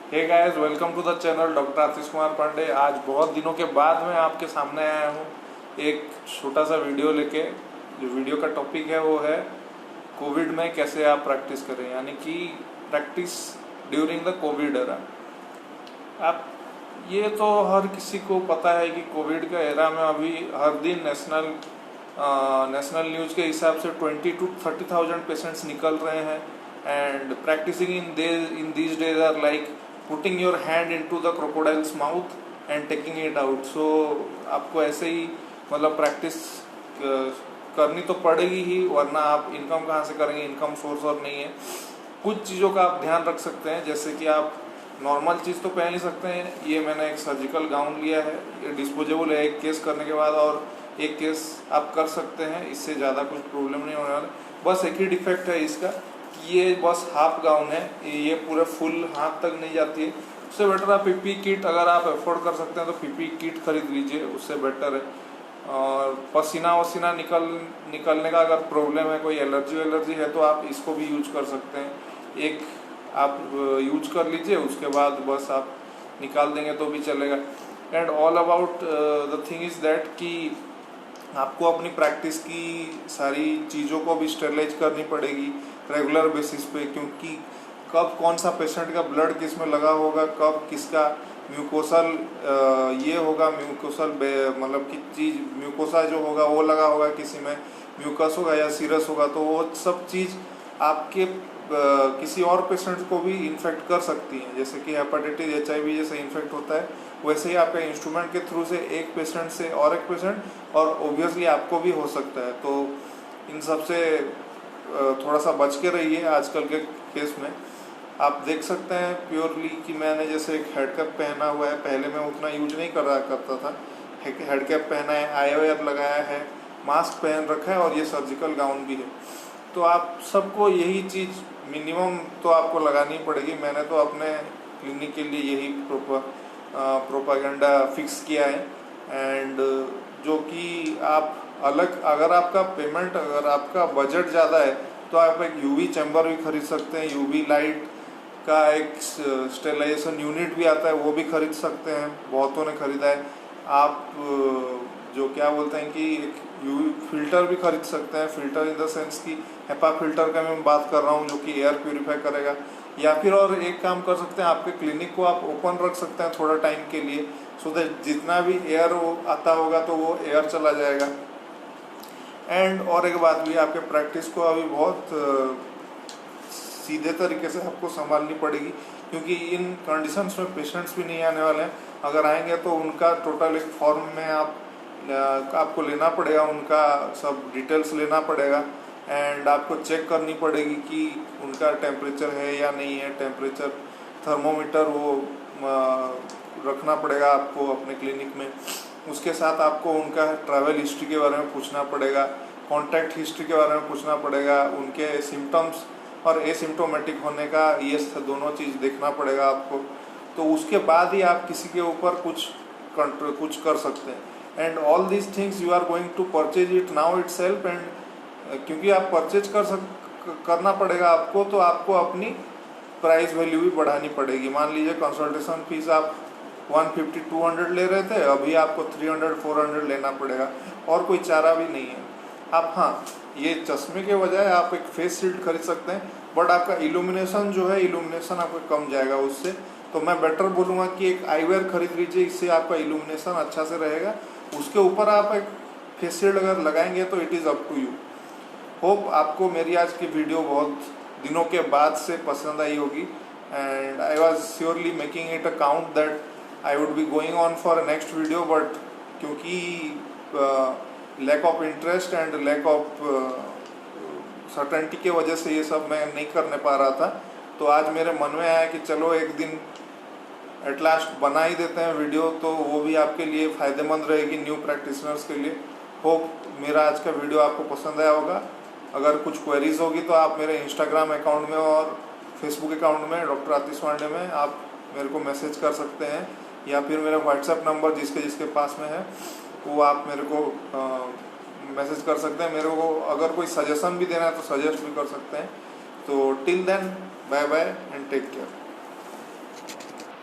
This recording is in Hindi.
Hey guys, welcome to the channel doctor Atish Kumar Pandey. आज बहुत दिनों के बाद मैं आपके सामने आया हूँ एक छोटा सा वीडियो लेके। जो वीडियो का टॉपिक है वो है कोविड में कैसे आप प्रैक्टिस करें, यानी कि practice during the Covid era. आप ये तो हर किसी को पता है कि कोविड का एरा में अभी हर दिन नेशनल न्यूज़ के हिसाब से 20 to 30,000 पेशेंट्स निकल रहे हैं। And practising in these days are like putting your hand into the crocodile's mouth and taking it out. So आपको ऐसे ही मतलब प्रैक्टिस करनी तो पड़ेगी ही, वरना आप इनकम कहाँ से करेंगे, इनकम सोर्स और नहीं है। कुछ चीज़ों का आप ध्यान रख सकते हैं, जैसे कि आप नॉर्मल चीज़ तो पहन ही सकते हैं। ये मैंने एक सर्जिकल गाउन लिया है, ये डिस्पोजेबल है एक केस करने के बाद, और एक केस आप कर सकते हैं, इससे ज़्यादा कुछ प्रॉब्लम नहीं होने वाला। बस एक ही डिफेक्ट है इसका कि ये बस हाफ गाउन है, ये पूरे फुल हाथ तक नहीं जाती है। उससे बेटर आप पीपी किट, अगर आप अफोर्ड कर सकते हैं तो पीपी किट खरीद लीजिए, उससे बेटर है। और पसीना वसीना निकलने का अगर प्रॉब्लम है, कोई एलर्जी है, तो आप इसको भी यूज कर सकते हैं। एक आप यूज कर लीजिए, उसके बाद बस आप निकाल देंगे तो भी चलेगा। And all about the thing is that कि आपको अपनी प्रैक्टिस की सारी चीज़ों को भी स्टेरलाइज करनी पड़ेगी रेगुलर बेसिस पे, क्योंकि कब कौन सा पेशेंट का ब्लड किस में लगा होगा, कब किसका म्यूकोसल ये होगा, म्यूकोसल मतलब कि चीज़ म्यूकोसा जो होगा वो लगा होगा, किसी में म्यूकस होगा या सीरस होगा, तो वो सब चीज़ आपके किसी और पेशेंट को भी इन्फेक्ट कर सकती हैं। जैसे कि हेपेटाइटिस, HIV जैसे इन्फेक्ट होता है, वैसे ही आपके इंस्ट्रूमेंट के थ्रू से एक पेशेंट से और एक पेशेंट, और ओब्वियसली आपको भी हो सकता है। तो इन सब से थोड़ा सा बच के रहिए। आजकल के केस में आप देख सकते हैं प्योरली कि मैंने जैसे एक हेड कैप पहना हुआ है, पहले मैं उतना यूज नहीं करता था। हेड कैप पहना है, IOR लगाया है, मास्क पहन रखा है, और ये सर्जिकल गाउन भी है। तो आप सबको यही चीज़ मिनिमम तो आपको लगानी पड़ेगी। मैंने तो अपने क्लिनिक के लिए यही प्रोपागेंडा फिक्स किया है। एंड जो कि आप अगर आपका पेमेंट, अगर आपका बजट ज़्यादा है, तो आप एक UV चैम्बर भी खरीद सकते हैं। UV लाइट का एक स्टेरिलाइजेशन यूनिट भी आता है, वो भी खरीद सकते हैं, बहुतों ने खरीदा है। आप जो क्या बोलते हैं कि एक UV फिल्टर भी खरीद सकते हैं। फिल्टर इन द सेंस कि HEPA फिल्टर का मैं बात कर रहा हूँ, जो कि एयर प्यूरिफाई करेगा। या फिर और एक काम कर सकते हैं, आपके क्लिनिक को आप ओपन रख सकते हैं थोड़ा टाइम के लिए, सो दैट जितना भी एयर आता होगा तो वो एयर चला जाएगा। एंड और एक बात भी, आपके प्रैक्टिस को अभी बहुत सीधे तरीके से आपको संभालनी पड़ेगी, क्योंकि इन कंडीशंस में पेशेंट्स भी नहीं आने वाले हैं। अगर आएंगे तो उनका टोटल एक फॉर्म में आपको लेना पड़ेगा, उनका सब डिटेल्स लेना पड़ेगा। एंड आपको चेक करनी पड़ेगी कि उनका टेम्परेचर है या नहीं है। टेम्परेचर थर्मोमीटर वो रखना पड़ेगा आपको अपने क्लिनिक में। उसके साथ आपको उनका ट्रैवल हिस्ट्री के बारे में पूछना पड़ेगा, कॉन्टैक्ट हिस्ट्री के बारे में पूछना पड़ेगा, उनके सिम्टम्स और एसिम्टोमेटिक होने का ये दोनों चीज़ देखना पड़ेगा आपको। तो उसके बाद ही आप किसी के ऊपर कुछ कर सकते हैं। And all these things you are going to purchase it now itself. And क्योंकि आप परचेज करना पड़ेगा आपको, तो आपको अपनी प्राइस वैल्यू भी बढ़ानी पड़ेगी। मान लीजिए कंसल्टेशन फीस आप 150-200 ले रहे थे, अभी आपको 300-400 लेना पड़ेगा, और कोई चारा भी नहीं है। आप हाँ, ये चश्मे के बजाय आप एक फेस शील्ड खरीद सकते हैं, बट आपका इल्यूमिनेशन जो है, इल्यूमिनेशन आपका कम जाएगा उससे। तो मैं बेटर बोलूँगा कि एक आईवेयर खरीद लीजिए, इससे आपका इल्यूमिनेशन अच्छा से रहेगा। उसके ऊपर आप एक फेस शील्ड अगर लगाएंगे तो it is up to you. Hope आपको मेरी आज की वीडियो बहुत दिनों के बाद से पसंद आई होगी। And I was surely making it a count that I would be going on for next video, but क्योंकि lack of interest and lack of certainty के वजह से ये सब मैं नहीं करने पा रहा था। तो आज मेरे मन में आया कि चलो एक दिन एट लास्ट बना ही देते हैं वीडियो, तो वो भी आपके लिए फ़ायदेमंद रहेगी, न्यू प्रैक्टिशनर्स के लिए। होप मेरा आज का वीडियो आपको पसंद आया होगा। अगर कुछ क्वेरीज होगी तो आप मेरे इंस्टाग्राम अकाउंट में और फेसबुक अकाउंट में डॉक्टर आतिश पांडे में आप मेरे को मैसेज कर सकते हैं, या फिर मेरा व्हाट्सएप नंबर जिसके पास में है वो आप मेरे को मैसेज कर सकते हैं। मेरे को अगर कोई सजेशन भी देना है तो सजेस्ट भी कर सकते हैं। तो till then, bye bye and take care.